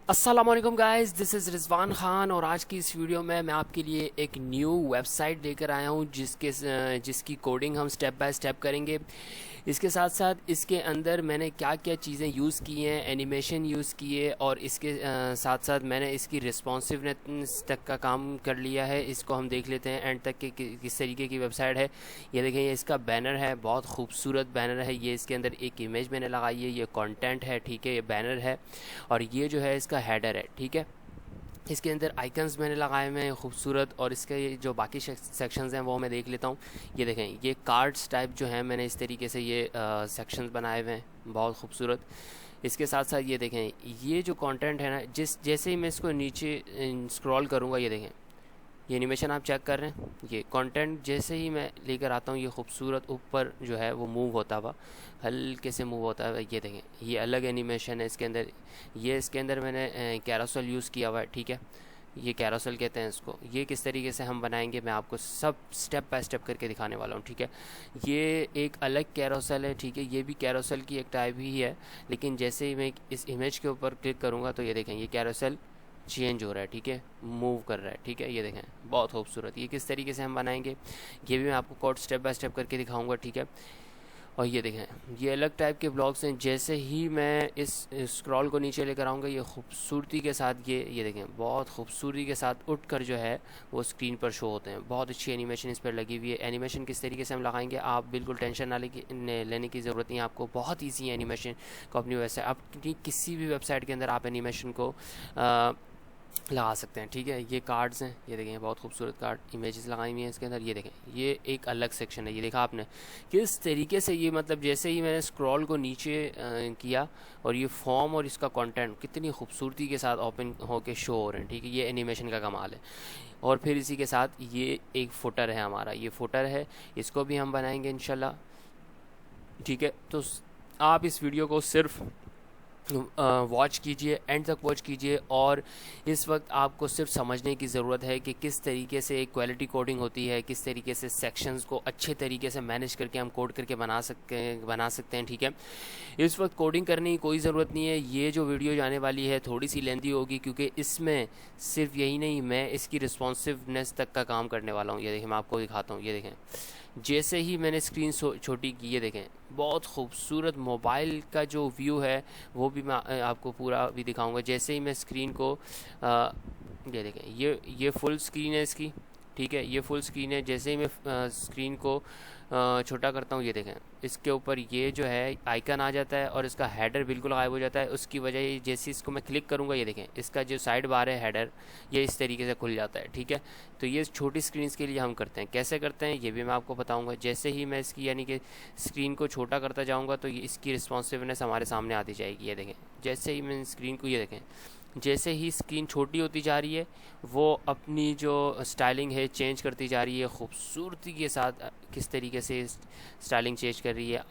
अस्सलामुअलैकुम guys, this is Rizwan Khan और आज की इस वीडियो में मैं आपके लिए एक न्यू वेबसाइट लेकर आया हूँ जिसकी कोडिंग हम स्टेप बाय स्टेप करेंगे। इसके साथ साथ इसके अंदर मैंने क्या क्या चीज़ें यूज़ की हैं, एनिमेशन यूज़ किए और इसके साथ साथ मैंने इसकी रिस्पॉन्सिवनेस तक का काम कर लिया है। इसको हम देख लेते हैं एंड तक कि किस तरीके की वेबसाइट है। ये देखें, ये इसका बैनर है, बहुत खूबसूरत बैनर है। ये इसके अंदर एक इमेज मैंने लगाई है, ये कंटेंट है, ठीक है, ये बैनर है और ये जो है इसका हेडर है, ठीक है। इसके अंदर आइकन्स मैंने लगाए हुए हैं खूबसूरत और इसके ये जो बाकी सेक्शंस हैं वो मैं देख लेता हूँ। ये देखें, ये कार्ड्स टाइप जो हैं मैंने इस तरीके से ये सेक्शंस बनाए हुए हैं, बहुत खूबसूरत। इसके साथ साथ ये देखें, ये जो कंटेंट है ना, जैसे ही मैं इसको नीचे स्क्रॉल करूँगा, ये देखें, ये एनिमेशन आप चेक कर रहे हैं, ये कंटेंट जैसे ही मैं लेकर आता हूँ ये खूबसूरत ऊपर जो है वो मूव होता हुआ, हल्के से मूव होता है। ये देखें, ये अलग एनिमेशन है इसके अंदर। ये इसके अंदर मैंने कैरोसेल यूज़ किया हुआ है, ठीक है, ये कैरोसेल कहते हैं इसको। ये किस तरीके से हम बनाएंगे मैं आपको सब स्टेप बाय स्टेप करके दिखाने वाला हूँ, ठीक है। ये एक अलग कैरोसेल है, ठीक है, ये भी कैरोसेल की एक टाइप ही है, लेकिन जैसे ही मैं इस इमेज के ऊपर क्लिक करूँगा तो ये देखें, ये कैरोसेल चेंज हो रहा है, ठीक है, मूव कर रहा है, ठीक है। ये देखें, बहुत खूबसूरत। ये किस तरीके से हम बनाएंगे ये भी मैं आपको कोड स्टेप बाय स्टेप करके दिखाऊंगा, ठीक है। और ये देखें, ये अलग टाइप के ब्लॉग्स हैं। जैसे ही मैं इस स्क्रॉल को नीचे लेकर आऊँगा, ये खूबसूरती के साथ ये देखें, बहुत खूबसूरती के साथ उठकर जो है वो स्क्रीन पर शो होते हैं। बहुत अच्छी एनिमेशन इस पर लगी हुई है। एनिमेशन किस तरीके से हम लगाएंगे आप बिल्कुल टेंशन लेने की ज़रूरत नहीं है। आपको बहुत ईजी है एनिमेशन को अपनी वेबसाइट, अपनी किसी भी वेबसाइट के अंदर आप एनिमेशन को लगा सकते हैं, ठीक है। ये कार्ड्स हैं, ये देखें, बहुत खूबसूरत कार्ड इमेजेस लगाई हुई हैं इसके अंदर। ये देखें, ये एक अलग सेक्शन है, ये देखा आपने किस तरीके से ये, मतलब जैसे ही मैंने स्क्रॉल को नीचे किया और ये फॉर्म और इसका कंटेंट कितनी खूबसूरती के साथ ओपन होके शो हो रहे हैं, ठीक है। ये एनिमेशन का कमाल है। और फिर इसी के साथ ये एक फुटर है हमारा, ये फुटर है, इसको भी हम बनाएंगे इंशाल्लाह, ठीक है। तो आप इस वीडियो को सिर्फ वॉच कीजिए, एंड तक वॉच कीजिए और इस वक्त आपको सिर्फ समझने की ज़रूरत है कि किस तरीके से एक क्वालिटी कोडिंग होती है, किस तरीके से सेक्शंस को अच्छे तरीके से मैनेज करके हम कोड करके बना सकते हैं, ठीक है। इस वक्त कोडिंग करने की कोई ज़रूरत नहीं है। ये जो वीडियो जाने वाली है थोड़ी सी लेंथी होगी क्योंकि इसमें सिर्फ यही नहीं, मैं इसकी रिस्पॉन्सिवनेस तक का काम करने वाला हूँ। ये देखें, मैं आपको दिखाता हूँ, ये देखें, जैसे ही मैंने स्क्रीन छोटी की, ये देखें, बहुत खूबसूरत मोबाइल का जो व्यू है वो भी मैं आपको पूरा भी दिखाऊंगा। जैसे ही मैं स्क्रीन को ये देखें, ये फुल स्क्रीन है इसकी, ठीक है, ये फुल स्क्रीन है। जैसे ही मैं स्क्रीन को छोटा करता हूँ, ये देखें, इसके ऊपर ये जो है आइकन आ जाता है और इसका हेडर बिल्कुल गायब हो जाता है। उसकी वजह जैसे इसको मैं क्लिक करूँगा, ये देखें, इसका जो साइड बार है हेडर, ये इस तरीके से खुल जाता है, ठीक है। तो ये छोटी स्क्रीन के लिए हम करते हैं। कैसे करते हैं ये भी मैं आपको बताऊँगा। जैसे ही मैं इसकी यानी कि स्क्रीन को छोटा करता जाऊँगा तो ये इसकी रिस्पॉन्सिवनेस हमारे सामने आती जाएगी। ये देखें, जैसे ही मैं स्क्रीन को, ये देखें, जैसे ही स्क्रीन छोटी होती जा रही है वो अपनी जो स्टाइलिंग है चेंज करती जा रही है खूबसूरती के साथ। किस तरीके से स्टाइलिंग चेंज कर रही है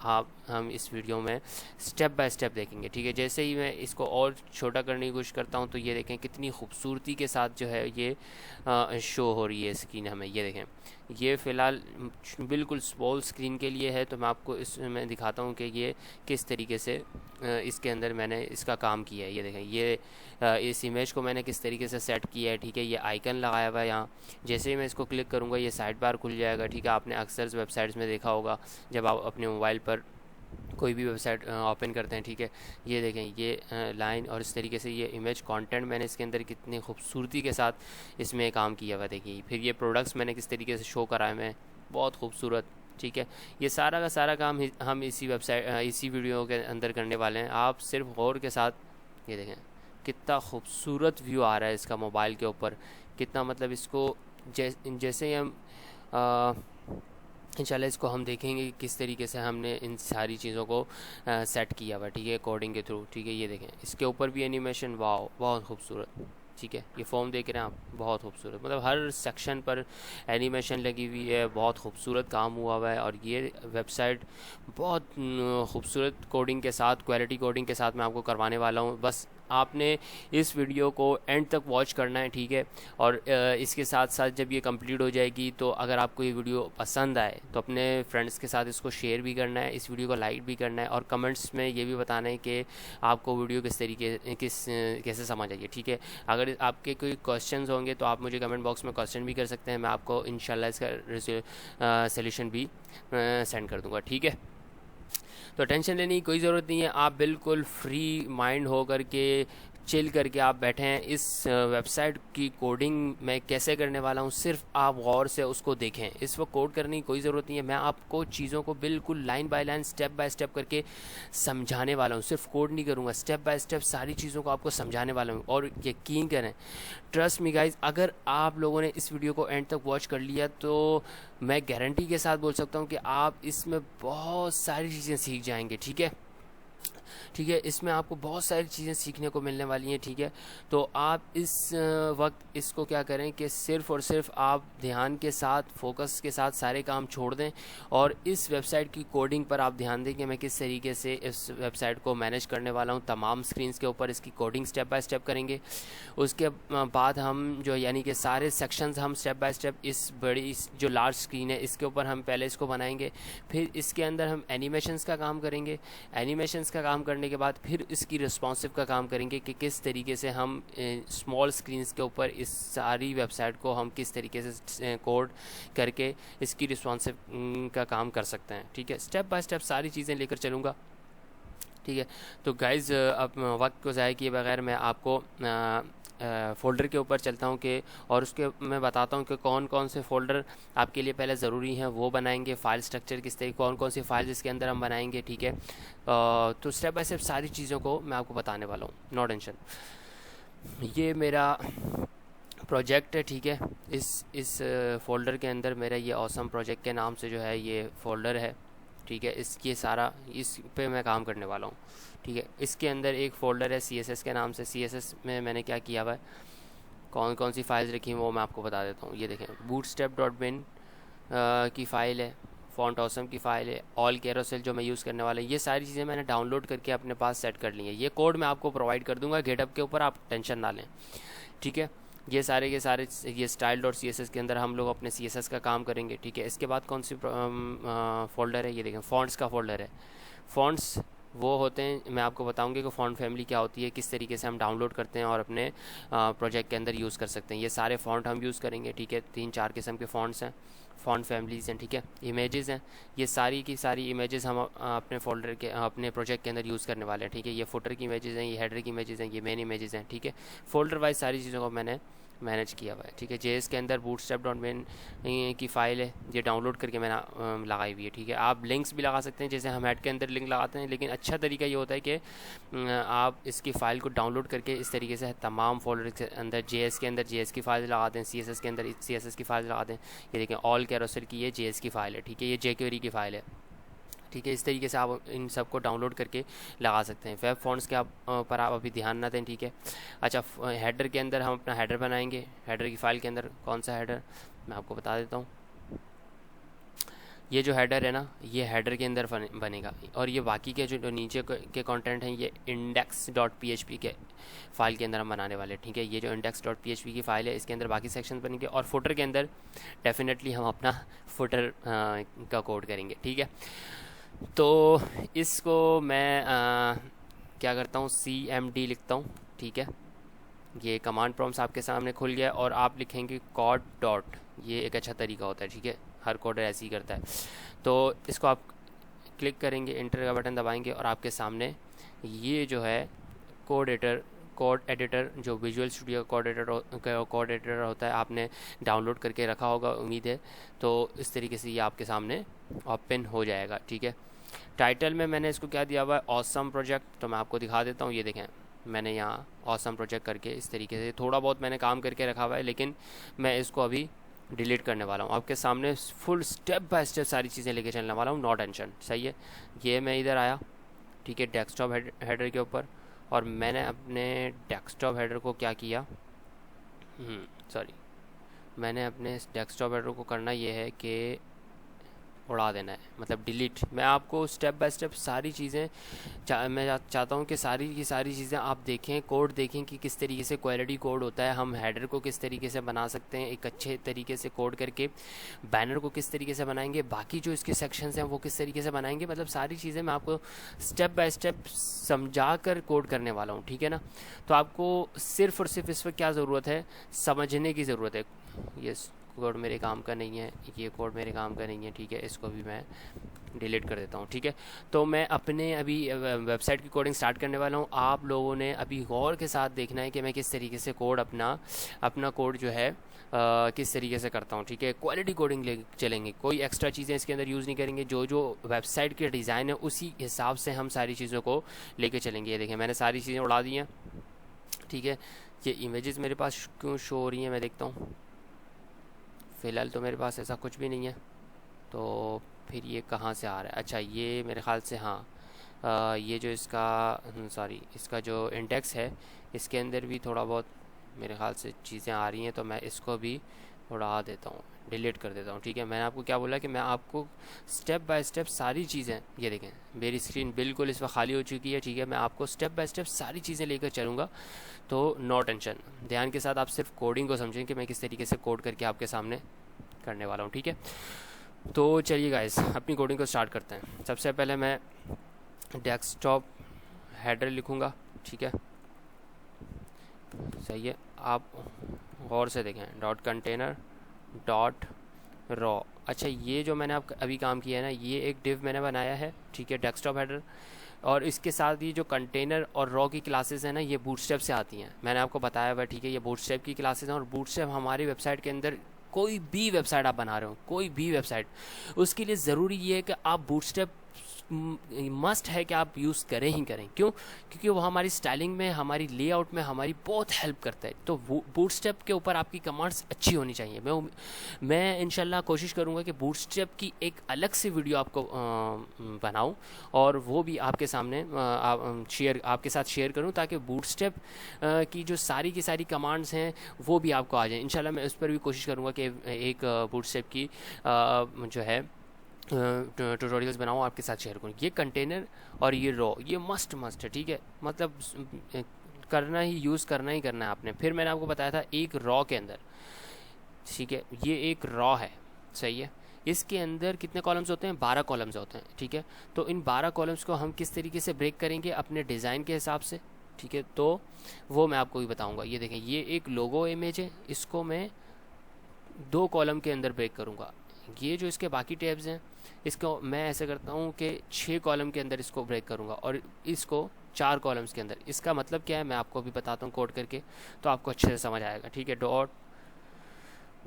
हम इस वीडियो में स्टेप बाय स्टेप देखेंगे, ठीक है। जैसे ही मैं इसको और छोटा करने की कोशिश करता हूँ तो ये देखें कितनी खूबसूरती के साथ जो है ये शो हो रही है स्क्रीन हमें। ये देखें, ये फ़िलहाल बिल्कुल स्मॉल स्क्रीन के लिए है, तो मैं आपको इसमें दिखाता हूँ कि ये किस तरीके से इसके अंदर मैंने इसका काम किया है। ये देखें, ये इस इमेज को मैंने किस तरीके से सेट किया है, ठीक है। ये आइकन लगाया हुआ है यहाँ, जैसे ही मैं इसको क्लिक करूँगा ये साइड बार खुल जाएगा, ठीक है। आपने अक्सर वेबसाइट्स में देखा होगा जब आप अपने मोबाइल पर कोई भी वेबसाइट ओपन करते हैं, ठीक है। ये देखें, ये लाइन और इस तरीके से ये इमेज कंटेंट मैंने इसके अंदर कितनी खूबसूरती के साथ इसमें काम किया हुआ, देखिए। फिर ये प्रोडक्ट्स मैंने किस तरीके से शो कराए मैं, बहुत खूबसूरत, ठीक है। ये सारा का सारा काम हम इसी वीडियो के अंदर करने वाले हैं। आप सिर्फ गौर के साथ ये देखें कितना खूबसूरत व्यू आ रहा है इसका मोबाइल के ऊपर, कितना, मतलब इसको जैसे ही हम इंशाल्लाह इसको हम देखेंगे किस तरीके से हमने इन सारी चीज़ों को सेट किया हुआ, ठीक है, कोडिंग के थ्रू, ठीक है। ये देखें, इसके ऊपर भी एनिमेशन, वाह, बहुत खूबसूरत, ठीक है। ये फॉर्म देख रहे हैं आप, बहुत खूबसूरत, मतलब हर सेक्शन पर एनिमेशन लगी हुई है, बहुत खूबसूरत काम हुआ हुआ है। और ये वेबसाइट बहुत खूबसूरत कोडिंग के साथ, क्वालिटी कोडिंग के साथ मैं आपको करवाने वाला हूँ। बस आपने इस वीडियो को एंड तक वॉच करना है, ठीक है। और इसके साथ साथ जब ये कंप्लीट हो जाएगी तो अगर आपको ये वीडियो पसंद आए तो अपने फ्रेंड्स के साथ इसको शेयर भी करना है, इस वीडियो को लाइक भी करना है और कमेंट्स में ये भी बताना है कि आपको वीडियो कैसे समझ आई है, ठीक है। अगर आपके कोई क्वेश्चंस होंगे तो आप मुझे कमेंट बॉक्स में क्वेश्चन भी कर सकते हैं, मैं आपको इंशाल्लाह इसका सॉल्यूशन भी सेंड कर दूंगा, ठीक है। तो टेंशन लेने की कोई ज़रूरत नहीं है, आप बिल्कुल फ्री माइंड हो करके चिल करके आप बैठे हैं। इस वेबसाइट की कोडिंग मैं कैसे करने वाला हूँ सिर्फ आप गौर से उसको देखें, इस वक्त कोड करने की कोई ज़रूरत नहीं है। मैं आपको चीज़ों को बिल्कुल line by line step by step करके समझाने वाला हूँ, सिर्फ कोड नहीं करूँगा, स्टेप बाय स्टेप सारी चीज़ों को आपको समझाने वाला हूँ। और यकीन करें, ट्रस्ट मी गाइज, अगर आप लोगों ने इस वीडियो को एंड तक वॉच कर लिया तो मैं गारंटी के साथ बोल सकता हूँ कि आप इसमें बहुत सारी चीज़ें सीख जाएंगे, ठीक है। ठीक है, इसमें आपको बहुत सारी चीज़ें सीखने को मिलने वाली हैं, ठीक है। तो आप इस वक्त इसको क्या करें कि सिर्फ़ और सिर्फ आप ध्यान के साथ, फोकस के साथ सारे काम छोड़ दें और इस वेबसाइट की कोडिंग पर आप ध्यान दें कि मैं किस तरीके से इस वेबसाइट को मैनेज करने वाला हूँ। तमाम स्क्रीन्स के ऊपर इसकी कोडिंग स्टेप बाय स्टेप करेंगे। उसके बाद हम जो यानी कि सारे सेक्शंस हम स्टेप बाय स्टेप इस बड़ी जो लार्ज स्क्रीन है इसके ऊपर हम पहले इसको बनाएंगे, फिर इसके अंदर हम एनिमेशंस का काम करेंगे। एनिमेशंस का काम करने के बाद फिर इसकी रिस्पॉन्सिव का काम करेंगे कि किस तरीके से हम स्मॉल स्क्रीन्स के ऊपर इस सारी वेबसाइट को हम किस तरीके से कोड करके इसकी रिस्पॉन्सिव का काम कर सकते हैं, ठीक है। स्टेप बाय स्टेप सारी चीज़ें लेकर चलूँगा, ठीक है। तो गाइज़ अब वक्त को ज़ाया किए बगैर मैं आपको फ़ोल्डर के ऊपर चलता हूँ कि और उसके मैं बताता हूँ कि कौन कौन से फ़ोल्डर आपके लिए पहले ज़रूरी हैं, वो बनाएंगे। फ़ाइल स्ट्रक्चर किस तरीके, कौन कौन सी फाइल्स इसके अंदर हम बनाएंगे, ठीक है। तो स्टेप बाय स्टेप सारी चीज़ों को मैं आपको बताने वाला हूँ, नो टेंशन। ये मेरा प्रोजेक्ट है, ठीक है। इस फ़ोल्डर के अंदर मेरा ये ऑसम प्रोजेक्ट के नाम से जो है ये फ़ोल्डर है, ठीक है। ये सारा इस पे मैं काम करने वाला हूँ, ठीक है। इसके अंदर एक फ़ोल्डर है CSS के नाम से। CSS में मैंने क्या किया हुआ है, कौन कौन सी फाइल्स रखी हैं वो मैं आपको बता देता हूँ। ये देखें, bootstrap.bin की फ़ाइल है, फॉन्ट ऑसम की फ़ाइल है, ऑल कैरोसेल जो मैं यूज़ करने वाला है, ये सारी चीज़ें मैंने डाउनलोड करके अपने पास सेट कर ली हैं। ये कोड मैं आपको प्रोवाइड कर दूँगा गिटहब के ऊपर, आप टेंशन ना लें, ठीक है। ये सारे के सारे ये style.css के अंदर हम लोग अपने CSS का काम करेंगे, ठीक है। इसके बाद कौन सी फ़ोल्डर है, ये देखें फ़ॉन्ट्स का फ़ोल्डर है। फ़ॉन्ट्स वो होते हैं, मैं आपको बताऊंगी कि फ़ॉन्ट फैमिली क्या होती है, किस तरीके से हम डाउनलोड करते हैं और अपने प्रोजेक्ट के अंदर यूज़ कर सकते हैं। ये सारे फ़ॉन्ट हम यूज़ करेंगे, ठीक है। 3-4 किस्म के फ़ॉन्ट्स हैं, फ़ॉन्ट फैमिलीज़ हैं, ठीक है। इमेजेस हैं, ये सारी की सारी इमेजेस हम अपने फ़ोल्डर के अपने प्रोजेक्ट के अंदर यूज़ करने वाले हैं, ठीक है। ये फुटर की इमेजेस हैं, ये हेडर की इमेजेस हैं, ये मेन इमेजेस हैं, ठीक है। फ़ोल्डर वाइज सारी चीज़ों को मैंने मैनेज किया हुआ है, ठीक है। JS के अंदर bootstrap.bin की फ़ाइल है, ये डाउनलोड करके मैंने लगाई हुई है, ठीक है। आप लिंक्स भी लगा सकते हैं, जैसे हम हेड के अंदर लिंक लगाते हैं, लेकिन अच्छा तरीका ये होता है कि आप इसकी फ़ाइल को डाउनलोड करके इस तरीके से तमाम फोल्डर के अंदर JS के अंदर JS की फ़ाइल लगा दें, CSS के अंदर CSS की फ़ाइल लगा दें। ये देखें, ऑल कैरोसेल की ये JS की फ़ाइल है, ठीक है। ये jQuery की फ़ाइल है, ठीक है। इस तरीके से आप इन सब को डाउनलोड करके लगा सकते हैं। वेब फॉन्ट्स के पर आप अभी ध्यान ना दें, ठीक है। अच्छा, हेडर के अंदर हम अपना हेडर बनाएंगे। हेडर की फ़ाइल के अंदर कौन सा हेडर मैं आपको बता देता हूँ। ये जो हेडर है ना, ये हेडर के अंदर बनेगा और ये बाकी के जो नीचे के कंटेंट हैं ये index.php के फ़ाइल के अंदर हम बनाने वाले हैं, ठीक है। ये जो index.php की फ़ाइल है इसके अंदर बाकी सेक्शन बनेंगे और फुटर के अंदर डेफिनेटली हम अपना फुटर का कोड करेंगे, ठीक है। तो इसको मैं क्या करता हूँ, CMD लिखता हूँ, ठीक है। ये कमांड प्रॉम्प्ट्स आपके सामने खुल गया और आप लिखेंगे कोड डॉट, ये एक अच्छा तरीका होता है, ठीक है। हर कोडर ऐसे ही करता है। तो इसको आप क्लिक करेंगे, इंटर का बटन दबाएंगे और आपके सामने ये जो है कोड एडिटर जो विजुअल स्टूडियो कोड एडिटर होता है, आपने डाउनलोड करके रखा होगा उम्मीद है। तो इस तरीके से ये आपके सामने ओपन हो जाएगा, ठीक है। टाइटल में मैंने इसको क्या दिया हुआ है, ऑसम प्रोजेक्ट, तो मैं आपको दिखा देता हूँ। ये देखें, मैंने यहाँ ऑसम प्रोजेक्ट करके इस तरीके से थोड़ा बहुत मैंने काम करके रखा हुआ है, लेकिन मैं इसको अभी डिलीट करने वाला हूँ। आपके सामने फुल स्टेप बाय स्टेप सारी चीज़ें लेके चलने वाला हूँ, नो टेंशन, सही है। ये मैं इधर आया, ठीक है, डेस्कटॉप हेडर के ऊपर, और मैंने अपने डेस्कटॉप हेडर को क्या किया, मैंने अपने डेस्कटॉप हेडर को करना ये है कि उड़ा देना है, मतलब डिलीट। मैं आपको स्टेप बाय स्टेप सारी चीज़ें मैं चाहता हूँ कि सारी की सारी चीज़ें आप देखें, कोड देखें कि किस तरीके से क्वालिटी कोड होता है, हम हेडर को किस तरीके से बना सकते हैं एक अच्छे तरीके से कोड करके, बैनर को किस तरीके से बनाएंगे, बाकी जो इसके सेक्शंस हैं वो किस तरीके से बनाएंगे, मतलब सारी चीज़ें मैं आपको स्टेप बाय स्टेप समझा कर कोड करने वाला हूँ, ठीक है ना। तो आपको सिर्फ़ और सिर्फ इस वक्त क्या ज़रूरत है, समझने की ज़रूरत है। ये कोड मेरे काम का नहीं है, ये कोड मेरे काम का नहीं है, ठीक है, इसको भी मैं डिलीट कर देता हूँ, ठीक है। तो मैं अपने अभी वेबसाइट की कोडिंग स्टार्ट करने वाला हूँ। आप लोगों ने अभी गौर के साथ देखना है कि मैं किस तरीके से कोड अपना कोड जो है किस तरीके से करता हूँ, ठीक है। क्वालिटी कोडिंग ले चलेंगे, कोई एक्स्ट्रा चीज़ें इसके अंदर यूज़ नहीं करेंगे, जो वेबसाइट के डिज़ाइन है उसी हिसाब से हम सारी चीज़ों को लेके चलेंगे। ये देखें मैंने सारी चीज़ें उड़ा दी हैं, ठीक है। ये इमेजेस मेरे पास क्यों शो हो रही हैं मैं देखता हूँ। फ़िलहाल तो मेरे पास ऐसा कुछ भी नहीं है, तो फिर ये कहाँ से आ रहा है। अच्छा ये मेरे ख़्याल से हाँ ये जो इसका जो इंडेक्स है इसके अंदर भी थोड़ा बहुत मेरे ख्याल से चीज़ें आ रही हैं, तो मैं इसको भी उड़ा देता हूँ, डिलीट कर देता हूँ, ठीक है। मैंने आपको क्या बोला कि मैं आपको स्टेप बाय स्टेप सारी चीज़ें, ये देखें मेरी स्क्रीन बिल्कुल इस वक्त खाली हो चुकी है, ठीक है। मैं आपको स्टेप बाय स्टेप सारी चीज़ें लेकर चलूँगा, तो नो टेंशन, ध्यान के साथ आप सिर्फ कोडिंग को समझें कि मैं किस तरीके से कोड करके आपके सामने करने वाला हूँ, ठीक है। तो चलिए गाइस अपनी कोडिंग को स्टार्ट करते हैं। सबसे पहले मैं डेस्कटॉप हेडर लिखूँगा, ठीक है, सही है। आप गौर से देखें, डॉट कंटेनर डॉट रॉ। अच्छा ये जो मैंने अभी काम किया है ना, ये एक डिव मैंने बनाया है, ठीक है, डेस्कटॉप हेडर, और इसके साथ ये जो कंटेनर और रॉ की क्लासेस हैं ना, ये बूटस्ट्रैप से आती हैं, मैंने आपको बताया हुआ, ठीक है। ये बूटस्ट्रैप की क्लासेस हैं, और बूटस्ट्रैप हमारी वेबसाइट के अंदर कोई भी वेबसाइट आप बना रहे हो, कोई भी वेबसाइट, उसके लिए ज़रूरी ये है कि आप बूटस्ट्रैप मस्ट है कि आप यूज़ करें ही करें। क्यों? क्योंकि वो हमारी स्टाइलिंग में, हमारी लेआउट में हमारी बहुत हेल्प करता है। तो बूटस्ट्रैप के ऊपर आपकी कमांड्स अच्छी होनी चाहिए। मैं इंशाल्लाह कोशिश करूँगा कि बूटस्ट्रैप की एक अलग से वीडियो आपको बनाऊँ और वो भी आपके सामने आपके साथ शेयर करूँ, ताकि बूटस्ट्रैप की जो सारी की सारी कमांड्स हैं वो भी आपको आ जाए। इंशाल्लाह मैं उस पर भी कोशिश करूँगा कि एक बूटस्ट्रैप की जो है ट्यूटोरियल्स बनाऊँ, आपके साथ शेयर करूँ। ये कंटेनर और ये रॉ, ये मस्ट है, ठीक है, मतलब करना ही, यूज़ करना ही करना है आपने। फिर मैंने आपको बताया था एक रॉ के अंदर, ठीक है, ये एक रॉ है, सही है। इसके अंदर कितने कॉलम्स होते हैं? 12 कॉलम्स होते हैं, ठीक है। तो इन 12 कॉलम्स को हम किस तरीके से ब्रेक करेंगे अपने डिज़ाइन के हिसाब से, ठीक है, तो वो मैं आपको भी बताऊँगा। ये देखें, ये एक लोगो इमेज है, इसको मैं 2 कॉलम के अंदर ब्रेक करूँगा। ये जो इसके बाकी टैब्स हैं, इसको मैं ऐसे करता हूँ कि 6 कॉलम के अंदर इसको ब्रेक करूँगा, और इसको 4 कॉलम्स के अंदर। इसका मतलब क्या है मैं आपको भी बताता हूँ कोड करके, तो आपको अच्छे से समझ आएगा, ठीक है। डॉट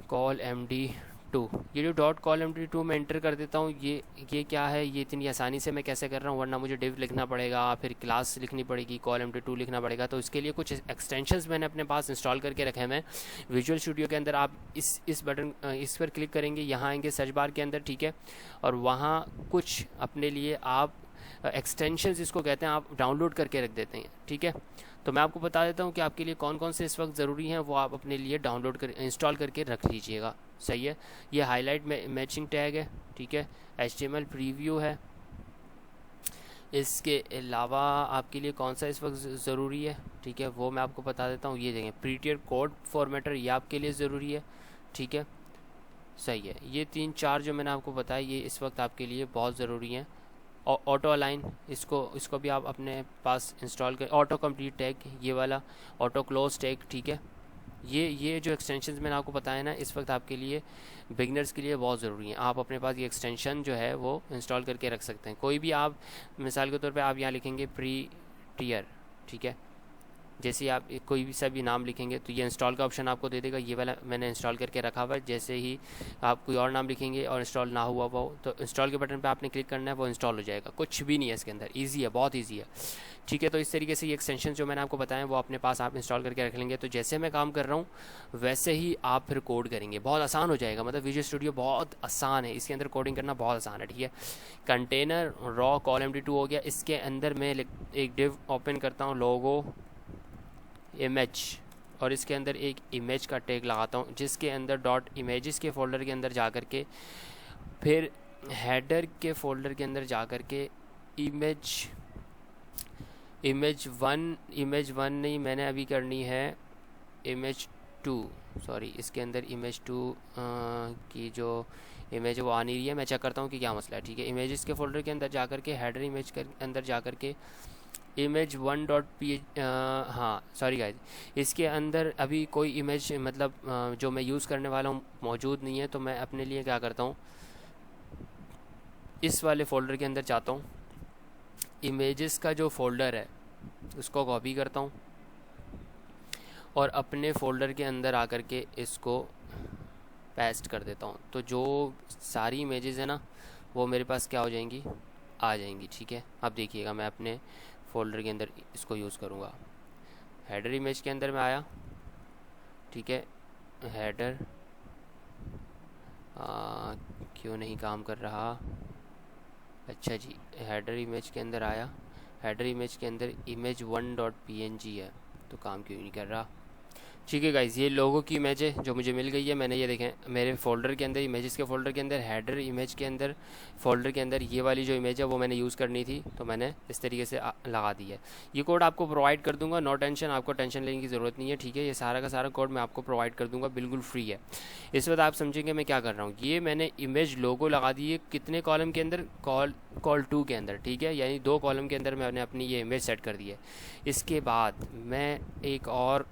कॉल md2, ये जो डॉट कॉल md2 मैं एंटर कर देता हूँ। ये क्या है, ये इतनी आसानी से मैं कैसे कर रहा हूँ, वरना मुझे डिव लिखना पड़ेगा, फिर क्लास लिखनी पड़ेगी, कॉल md2 लिखना पड़ेगा। तो इसके लिए कुछ एक्सटेंशंस मैंने अपने पास इंस्टॉल करके रखे हैं। मैं विजुअल स्टूडियो के अंदर आप इस बटन इस पर क्लिक करेंगे, यहाँ आएंगे सर्च बार के अंदर, ठीक है, और वहाँ कुछ अपने लिए आप एक्सटेंशंस इसको कहते हैं, आप डाउनलोड करके रख देते हैं, ठीक है। तो मैं आपको बता देता हूँ कि आपके लिए कौन कौन से इस वक्त ज़रूरी हैं, वो आप अपने लिए डाउनलोड कर इंस्टॉल करके रख लीजिएगा, सही है। ये हाईलाइट मैचिंग टैग है, ठीक है, HTML प्रीव्यू है। इसके अलावा आपके लिए कौन सा इस वक्त ज़रूरी है, ठीक है, वो मैं आपको बता देता हूँ। ये देखें, प्रीटियर कोड फॉर्मेटर, ये आपके लिए ज़रूरी है, ठीक है, सही है। ये 3-4 जो मैंने आपको बताया, ये इस वक्त आपके लिए बहुत ज़रूरी हैं। ऑटो अलाइन, इसको भी आप अपने पास इंस्टॉल कर। ऑटो कंप्लीट टैग, ये वाला ऑटो क्लोज टैग, ठीक है। ये जो एक्सटेंशंस मैंने आपको बताया ना, इस वक्त आपके लिए बिगनर्स के लिए बहुत ज़रूरी हैं। आप अपने पास ये एक्सटेंशन जो है वो इंस्टॉल करके रख सकते हैं। कोई भी आप, मिसाल के तौर पे आप यहाँ लिखेंगे प्री टियर, ठीक है, जैसे आप कोई भी सा भी नाम लिखेंगे तो ये इंस्टॉल का ऑप्शन आपको दे देगा। ये वाला मैंने इंस्टॉल करके रखा हुआ है। जैसे ही आप कोई और नाम लिखेंगे और इंस्टॉल ना हुआ हो तो इंस्टॉल के बटन पे आपने क्लिक करना है, वो इंस्टॉल हो जाएगा। कुछ भी नहीं है इसके अंदर, ईजी है, बहुत ईजी है, ठीक है। तो इस तरीके से ये एक्सटेंशन जो मैंने आपको बताया वो अपने पास आप इंस्टॉल करके रख लेंगे, तो जैसे मैं काम कर रहा हूँ वैसे ही आप फिर कोड करेंगे, बहुत आसान हो जाएगा। मतलब विजुअल स्टूडियो बहुत आसान है, इसके अंदर कोडिंग करना बहुत आसान है, ठीक है। कंटेनर रॉ कॉल md2 हो गया। इसके अंदर मैं एक डिव ओपन करता हूँ, लोगो इमेज, और इसके अंदर एक इमेज का टैग लगाता हूँ, जिसके अंदर डॉट इमेजेस के फोल्डर के अंदर जा कर के फिर हेडर के फोल्डर के अंदर जा कर के इमेज वन नहीं, मैंने अभी करनी है इमेज 2, सॉरी इसके अंदर इमेज 2 की जो इमेज है वो आ नहीं रही है। मैं चेक करता हूँ कि क्या मसला है। ठीक है, इमेजेस के फोल्डर के अंदर जा कर के हेडर इमेज के अंदर जा कर के इमेज 1.ph, हाँ सॉरी गाइज, इसके अंदर अभी कोई इमेज मतलब जो मैं यूज़ करने वाला हूँ मौजूद नहीं है। तो मैं अपने लिए क्या करता हूँ, इस वाले फ़ोल्डर के अंदर जाता हूँ, इमेजेस का जो फ़ोल्डर है उसको कॉपी करता हूँ और अपने फ़ोल्डर के अंदर आकर के इसको पेस्ट कर देता हूँ। तो जो सारी इमेजेस है ना वो मेरे पास क्या हो जाएंगी, आ जाएंगी। ठीक है, अब देखिएगा मैं अपने फ़ोल्डर के अंदर इसको यूज़ करूँगा। हेडर इमेज के अंदर मैं आया, ठीक है, हेडर क्यों नहीं काम कर रहा, अच्छा जी, हेडर इमेज के अंदर आया, हेडर इमेज के अंदर इमेज 1.png है, तो काम क्यों नहीं कर रहा। ठीक है गाइज़, ये लोगों की इमेज है जो मुझे मिल गई है। मैंने ये देखें मेरे फ़ोल्डर के अंदर, इमेजेस के फ़ोल्डर के अंदर, हेडर इमेज के अंदर फ़ोल्डर के अंदर ये वाली जो इमेज है वो मैंने यूज़ करनी थी, तो मैंने इस तरीके से लगा दी है। ये कोड आपको प्रोवाइड कर दूंगा, नो टेंशन, आपको टेंशन लेने की ज़रूरत नहीं है। ठीक है, ये सारा का सारा कोड मैं आपको प्रोवाइड कर दूँगा, बिल्कुल फ्री है। इस वक्त आप समझेंगे मैं क्या कर रहा हूँ। ये मैंने इमेज लोगो लगा दी है कितने कॉलम के अंदर, कॉल 2 के अंदर। ठीक है, यानी 2 कॉलम के अंदर मैंने अपनी ये इमेज सेट कर दी है। इसके बाद मैं एक और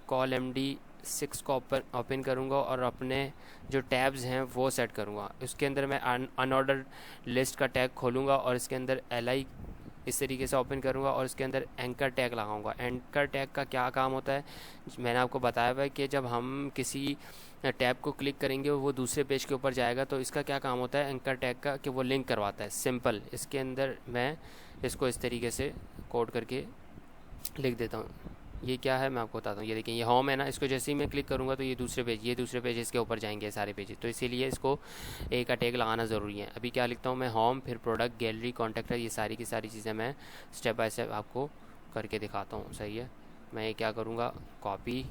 कॉल MD6 को ओपन करूँगा और अपने जो टैब्स हैं वो सेट करूँगा। उसके अंदर मैं अनऑर्डर्ड लिस्ट का टैग खोलूँगा और इसके अंदर LI इस तरीके से ओपन करूँगा और इसके अंदर एंकर टैग लगाऊँगा। एंकर टैग का क्या काम होता है, मैंने आपको बताया हुआ है कि जब हम किसी टैब को क्लिक करेंगे वो दूसरे पेज के ऊपर जाएगा, तो इसका क्या काम होता है एंकर टैग का, कि वो लिंक करवाता है। सिंपल, इसके अंदर मैं इसको इस तरीके से कोड करके लिख देता हूँ। ये क्या है मैं आपको बताता हूँ। ये देखिए, ये होम है ना, इसको जैसे ही मैं क्लिक करूँगा तो ये दूसरे पेज इसके ऊपर जाएंगे सारे पेज। तो इसीलिए इसको ए का टैग लगाना ज़रूरी है। अभी क्या लिखता हूँ मैं, होम, फिर प्रोडक्ट, गैलरी, कॉन्टैक्ट, ये सारी की सारी चीज़ें मैं स्टेप बाय स्टेप आपको करके दिखाता हूँ। सही है, मैं ये क्या करूँगा, कॉपी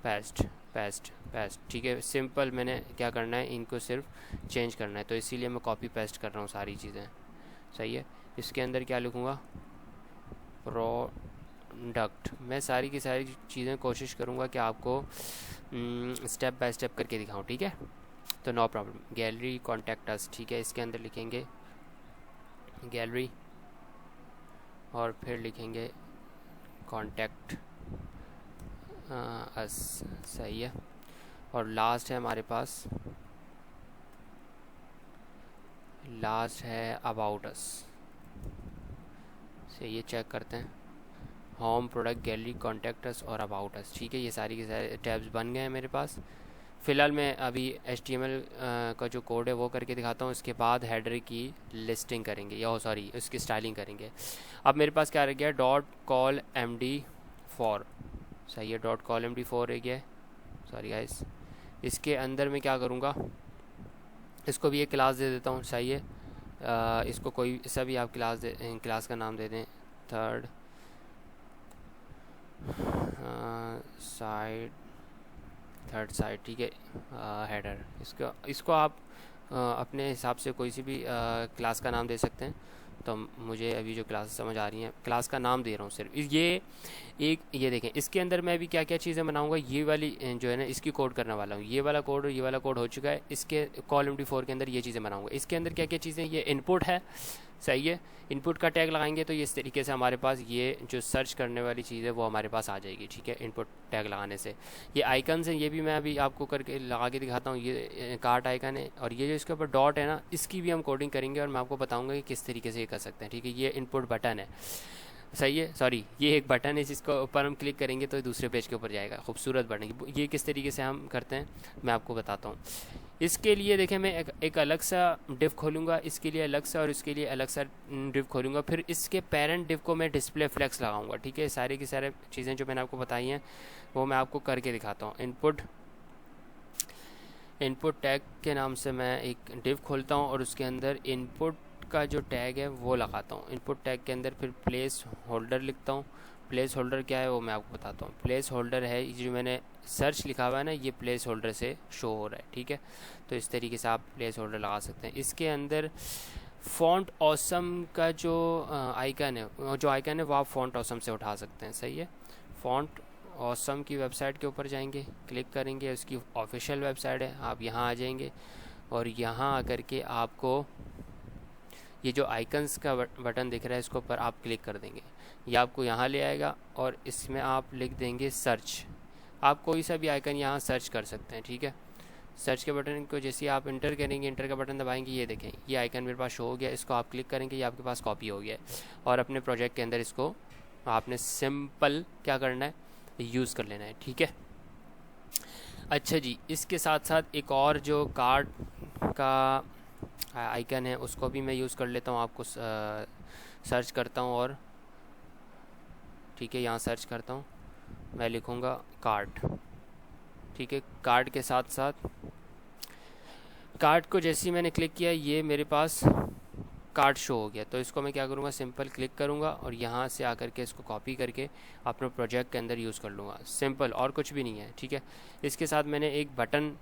पेस्ट पेस्ट पेस्ट। ठीक है, सिंपल, मैंने क्या करना है, इनको सिर्फ चेंज करना है, तो इसीलिए मैं कॉपी पेस्ट कर रहा हूँ सारी चीज़ें। सही है, इसके अंदर क्या लिखूँगा, प्रोडक्ट। मैं सारी की सारी चीज़ें कोशिश करूँगा कि आपको स्टेप बाय स्टेप करके दिखाऊँ। ठीक है, तो no problem. Gallery, contact us, ठीक है, इसके अंदर लिखेंगे गैलरी और फिर लिखेंगे कॉन्टैक्ट अस। सही है, और लास्ट है हमारे पास, लास्ट है अबाउट अस। से ये चेक करते हैं, होम, प्रोडक्ट, गैलरी, कॉन्टैक्ट अस और अबाउट अस। ठीक है, ये सारी के सारे टैब्स बन गए हैं मेरे पास। फ़िलहाल मैं अभी HTML का जो कोड है वो करके दिखाता हूँ। इसके बाद हेडर की लिस्टिंग करेंगे, या सॉरी उसकी स्टाइलिंग करेंगे। अब मेरे पास क्या रह गया, .call_md4। सही है, .call_md4 रह गया, सॉरी गाइस। इसके अंदर मैं क्या करूँगा, इसको भी एक क्लास दे देता हूँ। सही है, इसको कोई सा भी आप क्लास का नाम दे दें, थर्ड साइड। ठीक है, हेडर, इसको आप अपने हिसाब से कोई सी भी क्लास का नाम दे सकते हैं। तो मुझे अभी जो क्लास समझ आ रही हैं, क्लास का नाम दे रहा हूँ सिर्फ। ये देखें, इसके अंदर मैं अभी क्या क्या चीज़ें बनाऊँगा, ये वाली जो है ना इसकी कोड करने वाला हूँ। ये वाला कोड हो चुका है। इसके .call_md4 के अंदर ये चीज़ें बनाऊँगा। इसके अंदर क्या क्या चीज़ें, ये इनपुट है। सही है, इनपुट का टैग लगाएंगे तो ये इस तरीके से हमारे पास ये जो सर्च करने वाली चीज़ है वो हमारे पास आ जाएगी। ठीक है, इनपुट टैग लगाने से। ये आइकन्स हैं, ये भी मैं अभी आपको करके लगा के दिखाता हूँ। ये कार्ट आइकन है, और ये जो इसके ऊपर डॉट है ना, इसकी भी हम कोडिंग करेंगे और मैं आपको बताऊँगा कि किस तरीके से ये कर सकते हैं। ठीक है, ये इनपुट बटन है। सही है, सॉरी, ये एक बटन है जिसको ऊपर हम क्लिक करेंगे तो दूसरे पेज के ऊपर जाएगा, खूबसूरत बटन। ये किस तरीके से हम करते हैं मैं आपको बताता हूँ। इसके लिए देखें, मैं एक अलग सा डिव खोलूँगा, इसके लिए अलग सा और इसके लिए अलग सा डिव खोलूँगा। फिर इसके पेरेंट डिव को मैं डिस्प्ले फ्लेक्स लगाऊँगा। ठीक है, सारी की सारी चीज़ें जो मैंने आपको बताई हैं वो मैं आपको करके दिखाता हूँ। इनपुट टैग के नाम से मैं एक डिव खोलता हूँ और उसके अंदर इनपुट का जो टैग है वो लगाता हूँ। इनपुट टैग के अंदर फिर प्लेस होल्डर लिखता हूँ, प्लेस होल्डर क्या है वो मैं आपको बताता हूँ। प्लेस होल्डर है जो मैंने सर्च लिखा हुआ है ना, ये प्लेस होल्डर से शो हो रहा है, ठीक है। तो इस तरीके से आप प्लेस होल्डर लगा सकते हैं। इसके अंदर फ़ॉन्ट ऑसम का जो आइकन है वो आप फ़ॉन्ट ऑसम से उठा सकते हैं, सही है। फ़ॉन्ट ऑसम की वेबसाइट के ऊपर जाएंगे, क्लिक करेंगे, उसकी ऑफिशियल वेबसाइट है, आप यहाँ आ जाएंगे और यहाँ आकर के आपको ये जो आइकन्स का बटन दिख रहा है इसके ऊपर आप क्लिक कर देंगे। ये आपको यहाँ ले आएगा और इसमें आप लिख देंगे सर्च। आप कोई सा भी आइकन यहाँ सर्च कर सकते हैं, ठीक है। सर्च के बटन को जैसे आप इंटर करेंगे, इंटर का बटन दबाएंगे, ये देखें ये आइकन मेरे पास शो हो गया। इसको आप क्लिक करेंगे, ये आपके पास कॉपी हो गया है और अपने प्रोजेक्ट के अंदर इसको आपने सिंपल क्या करना है, यूज़ कर लेना है, ठीक है। अच्छा जी, इसके साथ साथ एक और जो कार्ड का आइकन है उसको भी मैं यूज़ कर लेता हूँ। आपको सर्च करता हूँ और ठीक है, यहाँ सर्च करता हूँ, मैं लिखूँगा कार्ड, ठीक है। कार्ड के साथ साथ कार्ड को जैसे ही मैंने क्लिक किया ये मेरे पास कार्ड शो हो गया। तो इसको मैं क्या करूँगा, सिंपल क्लिक करूँगा और यहाँ से आकर के इसको कॉपी करके अपने प्रोजेक्ट के अंदर यूज़ कर लूँगा, सिंपल, और कुछ भी नहीं है, ठीक है। इसके साथ मैंने एक बटन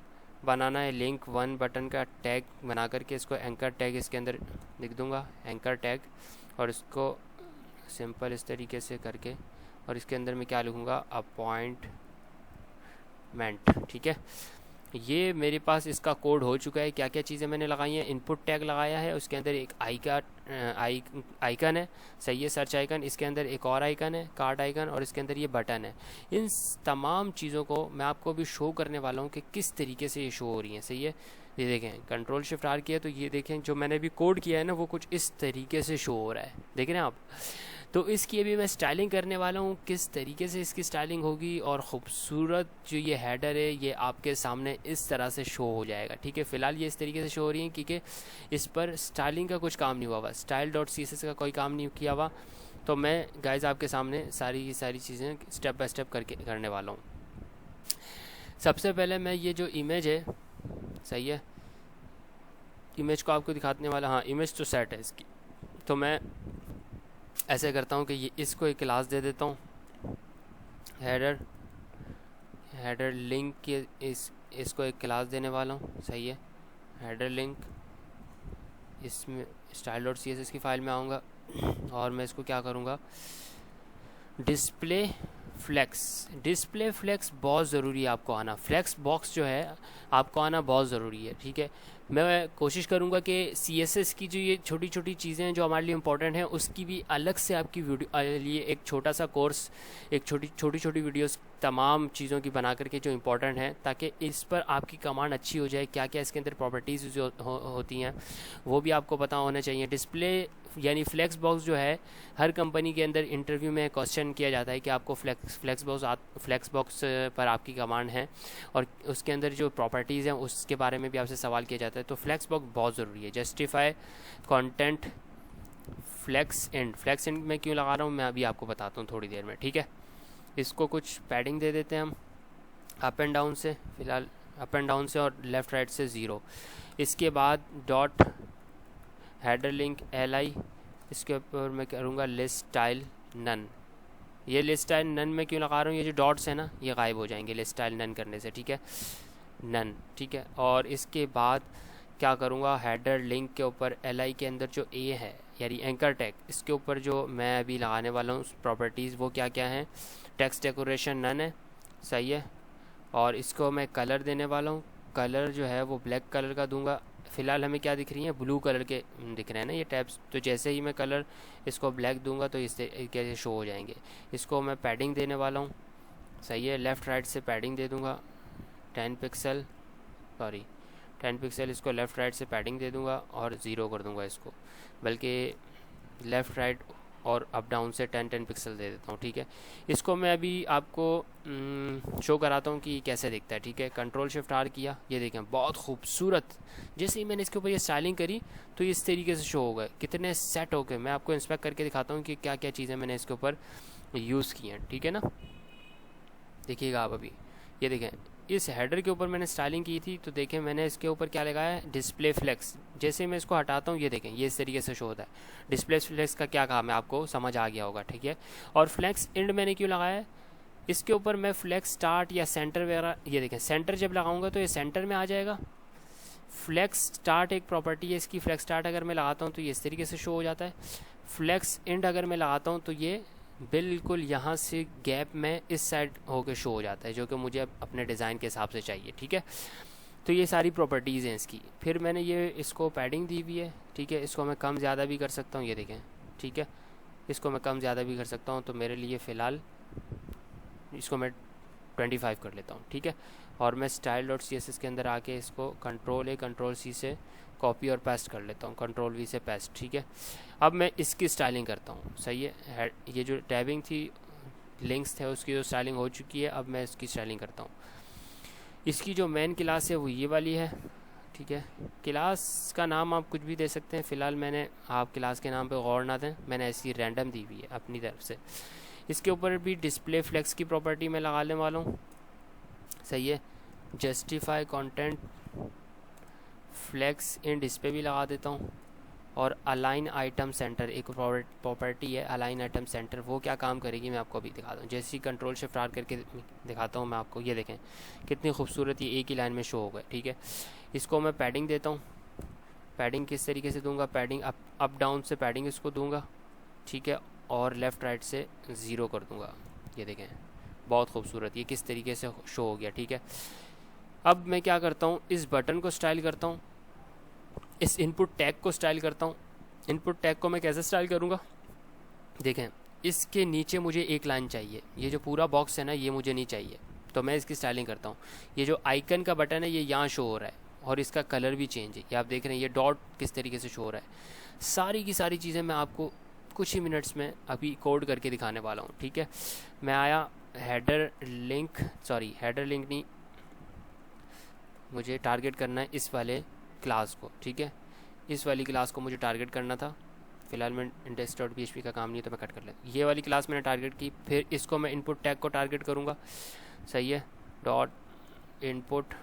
बनाना है, लिंक 1 बटन का टैग बना करके इसको एंकर टैग इसके अंदर लिख दूँगा, एंकर टैग, और इसको सिंपल इस तरीके से करके और इसके अंदर मैं क्या लिखूँगा, अपॉइंटमेंट, ठीक है। ये मेरे पास इसका कोड हो चुका है। क्या क्या चीज़ें मैंने लगाई हैं, इनपुट टैग लगाया है, उसके अंदर एक आइकन है, सही है, सर्च आइकन, इसके अंदर एक और आइकन है, कार्ड आइकन, और इसके अंदर ये बटन है। इन तमाम चीज़ों को मैं आपको अभी शो करने वाला हूँ कि किस तरीके से ये शो हो रही हैं, सही है। ये देखें, कंट्रोल शिफ्ट आर किया तो ये देखें जो मैंने अभी कोड किया है ना वो कुछ इस तरीके से शो हो रहा है, देख रहे हैं आप। तो इसकी अभी मैं स्टाइलिंग करने वाला हूँ, किस तरीके से इसकी स्टाइलिंग होगी, और ख़ूबसूरत जो ये हेडर है ये आपके सामने इस तरह से शो हो जाएगा, ठीक है। फ़िलहाल ये इस तरीके से शो हो रही है क्योंकि इस पर स्टाइलिंग का कुछ काम नहीं हुआ हुआ, style.css का कोई काम नहीं किया हुआ। तो मैं गाइज आपके सामने सारी की सारी चीज़ें स्टेप बाय स्टेप करके करने वाला हूँ। सबसे पहले मैं ये जो इमेज है, सही है, इमेज को आपको दिखाने वाला, हाँ इमेज तो सेट है इसकी। तो मैं ऐसे करता हूँ कि ये इसको एक क्लास दे देता हूँ, हेडर लिंक के इसको एक क्लास देने वाला हूँ, सही है, हेडर लिंक। इसमें style.css की फ़ाइल में आऊँगा और मैं इसको क्या करूँगा, डिस्प्ले फ्लेक्स बहुत ज़रूरी है आपको आना, फ्लेक्स बॉक्स जो है आपको आना बहुत ज़रूरी है, ठीक है। मैं कोशिश करूँगा कि CSS की जो ये छोटी छोटी चीज़ें हैं जो हमारे लिए इम्पोर्टेंट हैं उसकी भी अलग से आपकी वीडियो लिए एक छोटा सा कोर्स, एक छोटी वीडियोस तमाम चीज़ों की बना करके जो इम्पोर्टेंट है, ताकि इस पर आपकी कमांड अच्छी हो जाए, क्या क्या इसके अंदर प्रॉपर्टीज़ जो होती हैं वो भी आपको पता होना चाहिए। डिस्प्ले यानी फ्लेक्स बॉक्स जो है, हर कंपनी के अंदर इंटरव्यू में क्वेश्चन किया जाता है कि आपको फ्लेक्स बॉक्स पर आपकी कमांड है और उसके अंदर जो प्रॉपर्टीज़ हैं उसके बारे में भी आपसे सवाल किया जाता है। तो फ्लेक्स बॉक्स बहुत ज़रूरी है। जस्टिफाई कंटेंट फ्लेक्स एंड में क्यों लगा रहा हूँ मैं अभी आपको बताता हूँ थोड़ी देर में, ठीक है। इसको कुछ पैडिंग दे देते हैं हम अप एंड डाउन से, फ़िलहाल अप एंड डाउन से, और लेफ़्ट राइट से 0। इसके बाद डॉट हेडर लिंक li, इसके ऊपर मैं करूँगा लिस्ट स्टाइल नन। ये लिस्ट स्टाइल नन में क्यों लगा रहा हूँ, ये जो डॉट्स है ना ये गायब हो जाएंगे लिस्ट स्टाइल नन करने से, ठीक है, नन, ठीक है। और इसके बाद क्या करूँगा, हेडर लिंक के ऊपर li के अंदर जो a है यानी एंकर टैग, इसके ऊपर जो मैं अभी लगाने वाला हूँ प्रॉपर्टीज़ वो क्या क्या हैं, टेक्स्ट डेकोरेशन नन है, सही है। और इसको मैं कलर देने वाला हूँ, कलर जो है वो ब्लैक कलर का दूंगा। फ़िलहाल हमें क्या दिख रही है, ब्लू कलर के दिख रहे हैं ना ये टैब्स, तो जैसे ही मैं कलर इसको ब्लैक दूंगा तो इस तरीके से शो हो जाएंगे। इसको मैं पैडिंग देने वाला हूँ, सही है, लेफ़्ट राइट से पैडिंग दे दूँगा 10 पिक्सल, इसको लेफ़्ट राइट से पैडिंग दे दूँगा और 0 कर दूँगा इसको, बल्कि लेफ़्ट राइट और अप डाउन से 10 पिक्सल दे देता हूँ, ठीक है। इसको मैं अभी आपको शो कराता हूँ कि कैसे दिखता है, ठीक है। कंट्रोल शिफ्ट आर किया, ये देखें बहुत खूबसूरत, जैसे ही मैंने इसके ऊपर ये स्टाइलिंग करी तो इस तरीके से शो हो गए, कितने सेट हो गए। मैं आपको इंस्पेक्ट करके दिखाता हूँ कि क्या क्या चीज़ें मैंने इसके ऊपर यूज़ की हैं, ठीक है ना। देखिएगा आप अभी, ये देखें इस हेडर के ऊपर मैंने स्टाइलिंग की थी, तो देखें मैंने इसके ऊपर क्या लगाया है, डिस्प्ले फ्लेक्स। जैसे मैं इसको हटाता हूँ ये देखें ये इस तरीके से शो होता है। डिस्प्ले फ्लेक्स का क्या काम है आपको समझ आ गया होगा, ठीक है। और फ्लेक्स एंड मैंने क्यों लगाया है, इसके ऊपर मैं फ्लेक्स स्टार्ट या सेंटर वगैरह, ये देखें सेंटर जब लगाऊंगा तो ये सेंटर में आ जाएगा। फ्लेक्स स्टार्ट एक प्रॉपर्टी है इसकी, फ्लेक्स स्टार्ट अगर मैं लगाता हूँ तो ये इस तरीके से शो हो जाता है। फ्लेक्स एंड अगर मैं लगाता हूँ तो ये बिल्कुल यहाँ से गैप में इस साइड होके शो हो जाता है, जो कि मुझे अपने डिज़ाइन के हिसाब से चाहिए, ठीक है। तो ये सारी प्रॉपर्टीज़ हैं इसकी। फिर मैंने ये इसको पैडिंग दी हुई है, ठीक है। इसको मैं कम ज़्यादा भी कर सकता हूँ, ये देखें, ठीक है। इसको मैं कम ज़्यादा भी कर सकता हूँ, तो मेरे लिए फ़िलहाल इसको मैं 25 कर लेता हूँ, ठीक है। और मैं स्टाइल डॉट CSS के अंदर आके इसको कंट्रोल A कंट्रोल C से कॉपी और पेस्ट कर लेता हूँ, कंट्रोल V से पेस्ट, ठीक है। अब मैं इसकी स्टाइलिंग करता हूँ, सही है। ये जो टैबिंग थी, लिंक्स थे, उसकी जो स्टाइलिंग हो चुकी है, अब मैं इसकी स्टाइलिंग करता हूँ। इसकी जो मेन क्लास है वो ये वाली है, ठीक है। क्लास का नाम आप कुछ भी दे सकते हैं, फ़िलहाल मैंने आप क्लास के नाम पे गौर ना दें, मैंने ऐसी रैंडम दी हुई है अपनी तरफ से। इसके ऊपर भी डिस्प्ले फ्लेक्स की प्रॉपर्टी मैं लगाने वाला हूँ, सही है। Justify content flex in display भी लगा देता हूँ। और अलाइन आइटम सेंटर एक प्रॉपर्टी है, अलाइन आइटम सेंटर, वो क्या काम करेगी मैं आपको अभी दिखाता हूँ। जैसे ही कंट्रोल शिफ्ट आर करके दिखाता हूँ मैं आपको, ये देखें कितनी खूबसूरत ये एक ही लाइन में शो हो गए, ठीक है। इसको मैं पैडिंग देता हूँ। पैडिंग किस तरीके से दूंगा, पैडिंग अप डाउन से पैडिंग इसको दूंगा, ठीक है। और लेफ़्ट राइट से 0 कर दूंगा, ये देखें बहुत खूबसूरत ये किस तरीके से शो हो गया, ठीक है। अब मैं क्या करता हूँ, इस बटन को स्टाइल करता हूँ, इस इनपुट टैग को स्टाइल करता हूँ। इनपुट टैग को मैं कैसे स्टाइल करूँगा, देखें इसके नीचे मुझे एक लाइन चाहिए, ये जो पूरा बॉक्स है ना ये मुझे नहीं चाहिए, तो मैं इसकी स्टाइलिंग करता हूँ। ये जो आइकन का बटन है ये यहाँ शो हो रहा है और इसका कलर भी चेंज है, ये आप देख रहे हैं, ये डॉट किस तरीके से शो हो रहा है। सारी की सारी चीज़ें मैं आपको कुछ ही मिनट्स में अभी कोड करके दिखाने वाला हूँ, ठीक है। मैं आया हेडर लिंक नहीं, मुझे टारगेट करना है इस वाले क्लास को, ठीक है। इस वाली क्लास को मुझे टारगेट करना था। फिलहाल मैं index.php का काम नहीं तो मैं कट कर लेता। ये वाली क्लास मैंने टारगेट की, फिर इसको मैं इनपुट टैग को टारगेट करूँगा, सही है। डॉट इनपुट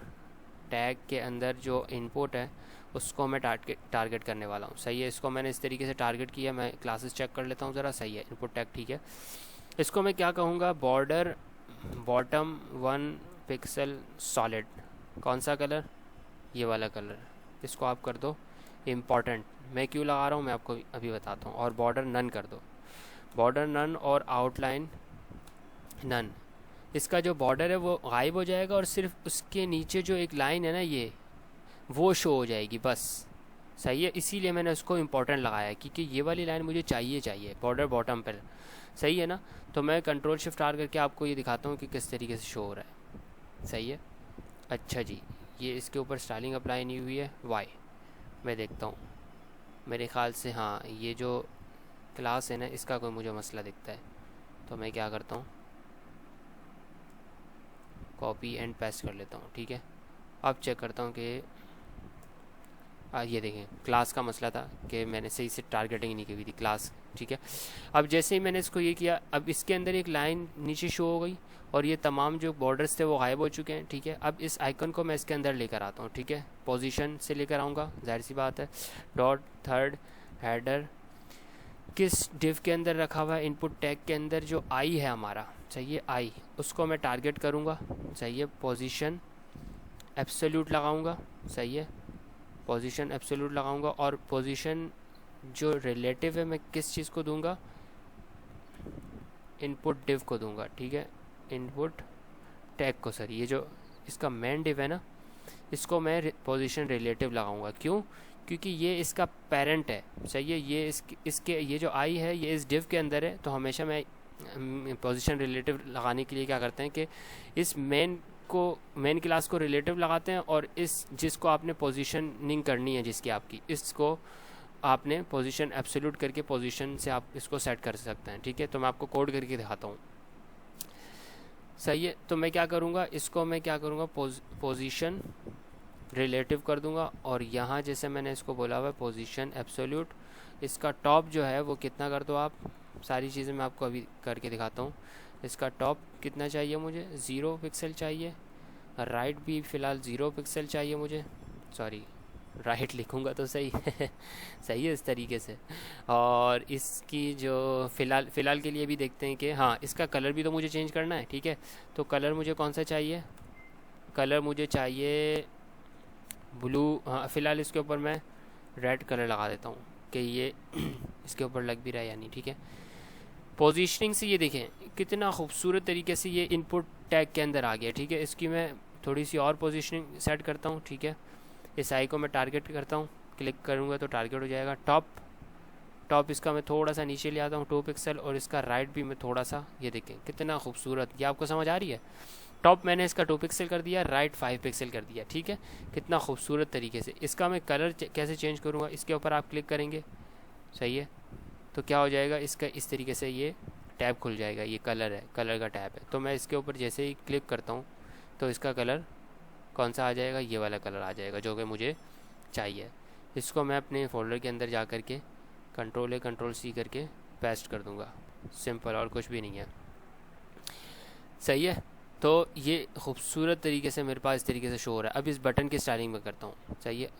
टैग के अंदर जो इनपुट है उसको मैं टारगेट करने वाला हूँ, सही है। इसको मैंने इस तरीके से टारगेट किया, मैं क्लासेस चेक कर लेता हूँ ज़रा, सही है। इनपुट टैग ठीक है। इसको मैं क्या कहूँगा, बॉर्डर बॉटम 1 पिक्सल सॉलिड, कौन सा कलर, ये वाला कलर, इसको आप कर दो इम्पॉर्टेंट। मैं क्यों लगा रहा हूँ मैं आपको अभी बताता हूँ। और बॉर्डर नन कर दो, बॉर्डर नन और आउटलाइन नन। इसका जो बॉर्डर है वो गायब हो जाएगा और सिर्फ उसके नीचे जो एक लाइन है ना ये वो शो हो जाएगी बस, सही है। इसीलिए मैंने उसको इम्पोर्टेंट लगाया क्योंकि ये वाली लाइन मुझे चाहिए बॉर्डर बॉटम पर, सही है ना। तो मैं कंट्रोल शिफ्ट आर करके आपको ये दिखाता हूँ कि किस तरीके से शो हो रहा है, सही है। अच्छा जी, ये इसके ऊपर स्टाइलिंग अप्लाई नहीं हुई है, वाई मैं देखता हूँ, मेरे ख़्याल से हाँ ये जो क्लास है ना इसका कोई मुझे मसला दिखता है। तो मैं क्या करता हूँ, कॉपी एंड पेस्ट कर लेता हूँ, ठीक है। अब चेक करता हूँ कि ये देखें क्लास का मसला था कि मैंने सही से टारगेटिंग नहीं की हुई थी क्लास, ठीक है। अब जैसे ही मैंने इसको ये किया, अब इसके अंदर एक लाइन नीचे शो हो गई और ये तमाम जो बॉर्डर्स थे वो गायब हो चुके हैं, ठीक है। अब इस आइकन को मैं इसके अंदर लेकर आता हूँ, ठीक है। पोजीशन से लेकर आऊँगा, जाहिर सी बात है। डॉट थर्ड हेडर किस डिव के अंदर रखा हुआ है, इनपुट टैग के अंदर जो आई है हमारा, चाहिए आई, उसको मैं टारगेट करूँगा, सही है। पोजीशन एब्सोल्यूट लगाऊँगा, सही है। पोजीशन एब्सोल्यूट लगाऊंगा और पोजीशन जो रिलेटिव है मैं किस चीज़ को दूंगा, इनपुट डिव को दूंगा, ठीक है। इनपुट टैग को, सर ये जो इसका मेन डिव है ना इसको मैं पोजीशन रिलेटिव लगाऊंगा, क्यों, क्योंकि ये इसका पेरेंट है, सही है। ये इसके ये जो आई है ये इस डिव के अंदर है, तो हमेशा मैं पोजीशन रिलेटिव लगाने के लिए क्या करते हैं कि इस मेन क्लास को रिलेटिव लगाते हैं और इस जिसको आपने पोजीशनिंग करनी है जिसकी आपकी, इसको आपने पोजीशन एब्सोल्यूट करके पोजीशन से आप इसको सेट कर सकते हैं, ठीक है। तो मैं आपको कोड करके दिखाता हूँ, सही है। तो मैं क्या करूँगा, इसको मैं क्या करूँगा, पोजीशन रिलेटिव कर दूँगा और यहाँ जैसे मैंने इसको बोला हुआ है पोजीशन एब्सोल्यूट, इसका टॉप जो है वो कितना कर दो आप, सारी चीज़ें मैं आपको अभी करके दिखाता हूँ। इसका टॉप कितना चाहिए मुझे, 0 पिक्सल चाहिए राइट भी फ़िलहाल 0 पिक्सल चाहिए मुझे, सॉरी राइट लिखूँगा तो सही सही है इस तरीके से। और इसकी जो फ़िलहाल के लिए भी देखते हैं कि हाँ, इसका कलर भी तो मुझे चेंज करना है, ठीक है। तो कलर मुझे कौन सा चाहिए, कलर मुझे चाहिए ब्लू। हाँ, फ़िलहाल इसके ऊपर मैं रेड कलर लगा देता हूँ कि ये इसके ऊपर लग भी रहा है या नहीं, ठीक है। पोजीशनिंग से ये देखें कितना खूबसूरत तरीके से ये इनपुट टैग के अंदर आ गया, ठीक है। इसकी मैं थोड़ी सी और पोजीशनिंग सेट करता हूँ, ठीक है। इस आई को मैं टारगेट करता हूँ, क्लिक करूँगा तो टारगेट हो जाएगा। टॉप इसका मैं थोड़ा सा नीचे ले आता हूँ 2 पिक्सल, और इसका राइट भी मैं थोड़ा सा, ये देखें कितना खूबसूरत, ये आपको समझ आ रही है। टॉप मैंने इसका 2 पिक्सल कर दिया, राइट 5 पिक्सल कर दिया, ठीक है। कितना खूबसूरत तरीके से। इसका मैं कलर कैसे चेंज करूँगा, इसके ऊपर आप क्लिक करेंगे, सही है। तो क्या हो जाएगा, इसका इस तरीके से ये टैब खुल जाएगा, ये कलर है, कलर का टैब है। तो मैं इसके ऊपर जैसे ही क्लिक करता हूँ तो इसका कलर कौन सा आ जाएगा, ये वाला कलर आ जाएगा जो कि मुझे चाहिए। इसको मैं अपने फोल्डर के अंदर जा कर के Ctrl+A Ctrl+C करके पेस्ट कर दूँगा, सिंपल, और कुछ भी नहीं है, सही है। तो ये खूबसूरत तरीके से मेरे पास इस तरीके से शो हो रहा है। अब इस बटन की स्टाइलिंग में करता हूँ, सही है।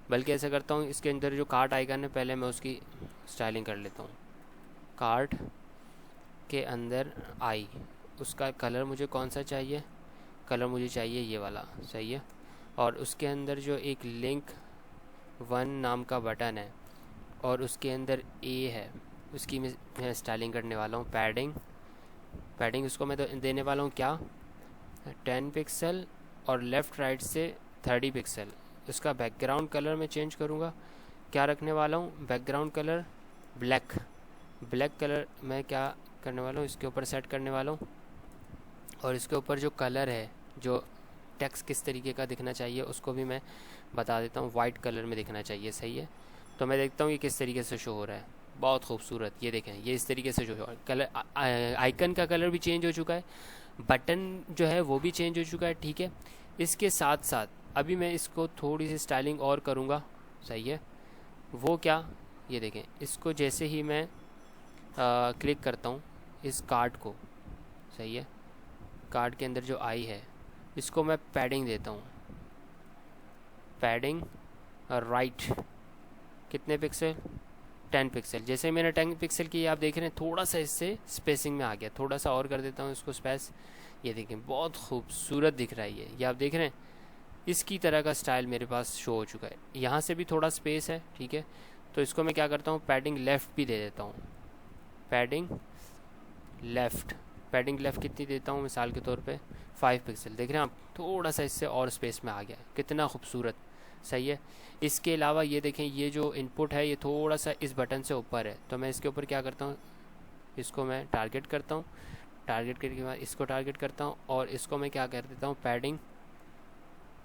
बल्कि ऐसा करता हूँ, इसके अंदर जो कार्ट आइकन है पहले मैं उसकी स्टाइलिंग कर लेता हूँ। कार्ट के अंदर आई, उसका कलर मुझे कौन सा चाहिए, कलर मुझे चाहिए ये वाला, सही है। और उसके अंदर जो एक लिंक 1 नाम का बटन है और उसके अंदर ए है, उसकी मैं स्टाइलिंग करने वाला हूँ। पैडिंग उसको मैं तो देने वाला हूँ क्या, 10 पिक्सल, और लेफ़्ट राइट से 30 पिक्सल। उसका बैकग्राउंड कलर मैं चेंज करूँगा, क्या रखने वाला हूँ, बैकग्राउंड कलर ब्लैक कलर मैं क्या करने वाला हूँ, इसके ऊपर सेट करने वाला हूँ। और इसके ऊपर जो कलर है, जो टेक्स्ट किस तरीके का दिखना चाहिए उसको भी मैं बता देता हूँ, वाइट कलर में दिखना चाहिए, सही है। तो मैं देखता हूँ ये किस तरीके से शो हो रहा है, बहुत खूबसूरत, ये देखें ये इस तरीके से शो हो रहा है। कलर आइकन का कलर भी चेंज हो चुका है, बटन जो है वो भी चेंज हो चुका है, ठीक है। इसके साथ साथ अभी मैं इसको थोड़ी सी स्टाइलिंग और करूँगा, सही है। वो क्या, ये देखें, इसको जैसे ही मैं क्लिक करता हूँ इस कार्ड को, सही है, कार्ड के अंदर जो आई है इसको मैं पैडिंग देता हूँ, पैडिंग राइट कितने पिक्सल, 10 पिक्सल। जैसे मैंने 10 पिक्सल की, आप देख रहे हैं थोड़ा सा इससे स्पेसिंग में आ गया, थोड़ा सा और कर देता हूँ इसको स्पेस, ये देखें बहुत खूबसूरत दिख रहा है ये आप देख रहे हैं। इसकी तरह का स्टाइल मेरे पास शो हो चुका है। यहाँ से भी थोड़ा स्पेस है, ठीक है। तो इसको मैं क्या करता हूँ, पैडिंग लेफ़्ट भी दे देता हूँ, पैडिंग लेफ़्ट कितनी देता हूँ, मिसाल के तौर पे 5 पिक्सल। देख रहे हैं आप, थोड़ा सा इससे और स्पेस में आ गया, कितना खूबसूरत, सही है। इसके अलावा ये देखें, ये जो इनपुट है ये थोड़ा सा इस बटन से ऊपर है, तो मैं इसके ऊपर क्या करता हूँ, इसको मैं टारगेट करता हूँ, टारगेट करने के बाद इसको टारगेट करता हूँ, और इसको मैं क्या कर देता हूँ,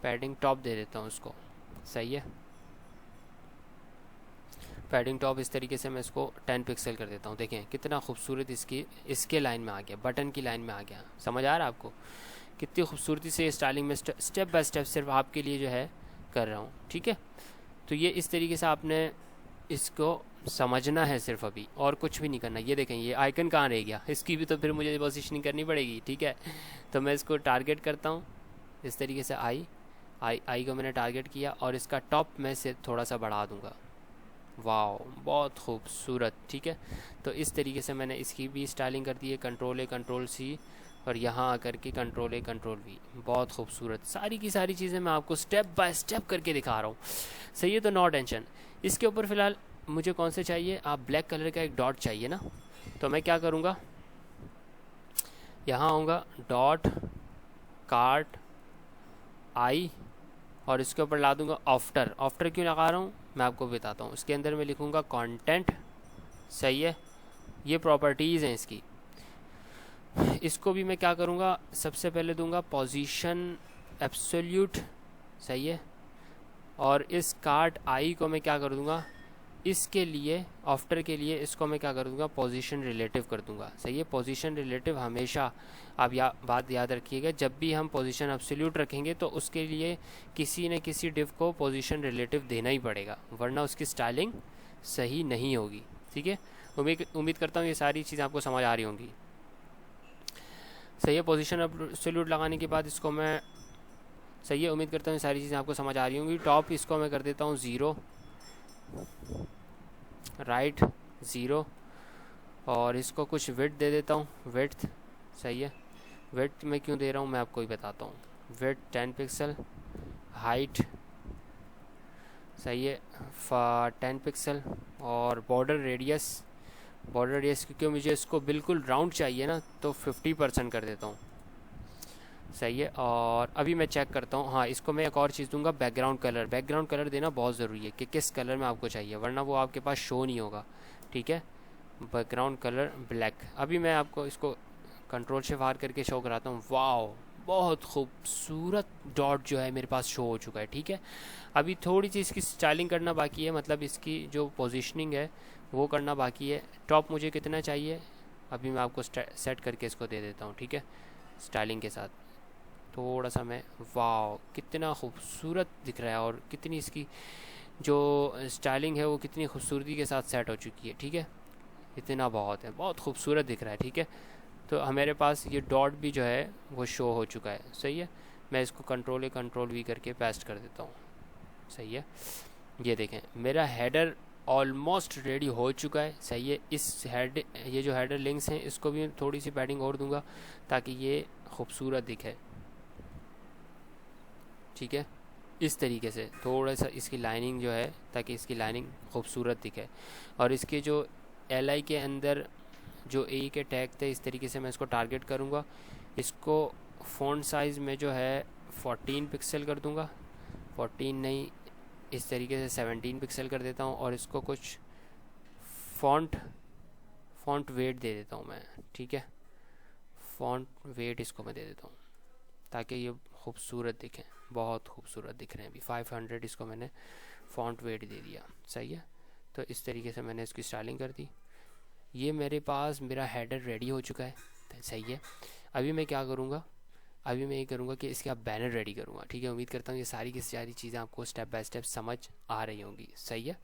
पैडिंग टॉप दे देता हूँ उसको, सही है। पैडिंग टॉप इस तरीके से मैं इसको 10 पिक्सल कर देता हूँ। देखें कितना खूबसूरत इसके लाइन में आ गया, बटन की लाइन में आ गया, समझ आ रहा है आपको, कितनी खूबसूरती से स्टाइलिंग में स्टेप बाय स्टेप सिर्फ आपके लिए जो है कर रहा हूँ, ठीक है। तो ये इस तरीके से आपने इसको समझना है सिर्फ, अभी और कुछ भी नहीं करना। ये देखें ये आइकन कहाँ रह गया, इसकी भी तो फिर मुझे पोजीशनिंग करनी पड़ेगी, ठीक है। तो मैं इसको टारगेट करता हूँ इस तरीके से, आई को मैंने टारगेट किया, और इसका टॉप मैं से थोड़ा सा बढ़ा दूँगा, वाह बहुत खूबसूरत, ठीक है। तो इस तरीके से मैंने इसकी भी स्टाइलिंग कर दी है, Ctrl+A Ctrl+C, और यहाँ आकर के Ctrl+A Ctrl+V, बहुत खूबसूरत। सारी की सारी चीज़ें मैं आपको स्टेप बाय स्टेप करके दिखा रहा हूँ, सही है। तो नो टेंशन। इसके ऊपर फ़िलहाल मुझे कौन से चाहिए, आप ब्लैक कलर का एक डॉट चाहिए ना, तो मैं क्या करूँगा, यहाँ आऊँगा, डॉट कार्ट आई, और इसके ऊपर ला दूँगा आफ्टर क्यों लगा रहा हूँ मैं आपको बताता हूँ। इसके अंदर मैं लिखूँगा कंटेंट, सही है। ये प्रॉपर्टीज़ हैं इसकी, इसको भी मैं क्या करूँगा, सबसे पहले दूंगा पोजीशन एब्सोल्यूट, सही है। और इस कार्ट आई को मैं क्या कर दूंगा, इसके लिए आफ्टर के लिए इसको मैं क्या कर दूंगा, पोजीशन रिलेटिव कर दूंगा, सही है। पोजीशन रिलेटिव हमेशा आप बात याद रखिएगा, जब भी हम पोजीशन एब्सोल्यूट रखेंगे तो उसके लिए किसी न किसी डिव को पोजीशन रिलेटिव देना ही पड़ेगा, वरना उसकी स्टाइलिंग सही नहीं होगी, ठीक है। उम्मीद करता हूँ ये सारी चीज़ें आपको समझ आ रही होंगी, सही है। पोजीशन एब्सोल्यूट लगाने के बाद इसको मैं सही है, उम्मीद करता हूँ ये सारी चीज़ें आपको समझ आ रही होंगी। टॉप इसको मैं कर देता हूँ 0, राइट 0, और इसको कुछ विड्थ दे देता हूँ, विड्थ। सही है, विड्थ मैं क्यों दे रहा हूँ मैं आपको ही बताता हूँ। विड्थ 10 पिक्सल, हाइट सही है 10 पिक्सल, और बॉर्डर रेडियस क्योंकि मुझे इसको बिल्कुल राउंड चाहिए ना, तो 50% कर देता हूँ। सही है, और अभी मैं चेक करता हूँ। हाँ, इसको मैं एक और चीज़ दूंगा, बैकग्राउंड कलर देना बहुत ज़रूरी है कि किस कलर में आपको चाहिए, वरना वो आपके पास शो नहीं होगा। ठीक है, बैकग्राउंड कलर ब्लैक। अभी मैं आपको इसको कंट्रोल से बाहर करके शो कराता हूँ। वाओ, बहुत खूबसूरत डॉट जो है मेरे पास शो हो चुका है। ठीक है, अभी थोड़ी सी इसकी स्टाइलिंग करना बाकी है, मतलब इसकी जो पोजीशनिंग है वो करना बाकी है। टॉप मुझे कितना चाहिए अभी मैं आपको सेट करके इसको दे देता हूँ। ठीक है, स्टाइलिंग के साथ थोड़ा सा मैं, वाओ कितना खूबसूरत दिख रहा है, और कितनी इसकी जो स्टाइलिंग है वो कितनी खूबसूरती के साथ सेट हो चुकी है। ठीक है, इतना बहुत है, बहुत खूबसूरत दिख रहा है। ठीक है, तो हमारे पास ये डॉट भी जो है वो शो हो चुका है। सही है, मैं इसको कंट्रोल वी करके पेस्ट कर देता हूँ। सही है, ये देखें मेरा हेडर ऑलमोस्ट रेडी हो चुका है। सही है, ये जो हेडर लिंक्स हैं इसको भी थोड़ी सी पैडिंग और दूंगा ताकि ये खूबसूरत दिखे। ठीक है, इस तरीके से थोड़ा सा इसकी लाइनिंग जो है, ताकि इसकी लाइनिंग खूबसूरत दिखे। और इसके जो LI के अंदर जो ए के टैग थे, इस तरीके से मैं इसको टारगेट करूँगा। इसको फ़ॉन्ट साइज़ में जो है 14 पिक्सल कर दूँगा, 14 नहीं, इस तरीके से 17 पिक्सल कर देता हूँ। और इसको कुछ फ़ॉन्ट वेट दे देता हूँ मैं। ठीक है, फ़ॉन्ट वेट इसको मैं दे देता हूँ ताकि ये खूबसूरत दिखें, बहुत खूबसूरत दिख रहे हैं। अभी 500 इसको मैंने फ़ॉन्ट वेट दे दिया। सही है, तो इस तरीके से मैंने इसकी स्टाइलिंग कर दी। ये मेरे पास मेरा हेडर रेडी हो चुका है। सही है, अभी मैं क्या करूँगा, अभी मैं ये करूँगा कि इसके आप बैनर रेडी करूँगा। ठीक है, उम्मीद करता हूँ ये सारी की सारी चीज़ें आपको स्टेप बाय स्टेप समझ आ रही होंगी। सही है,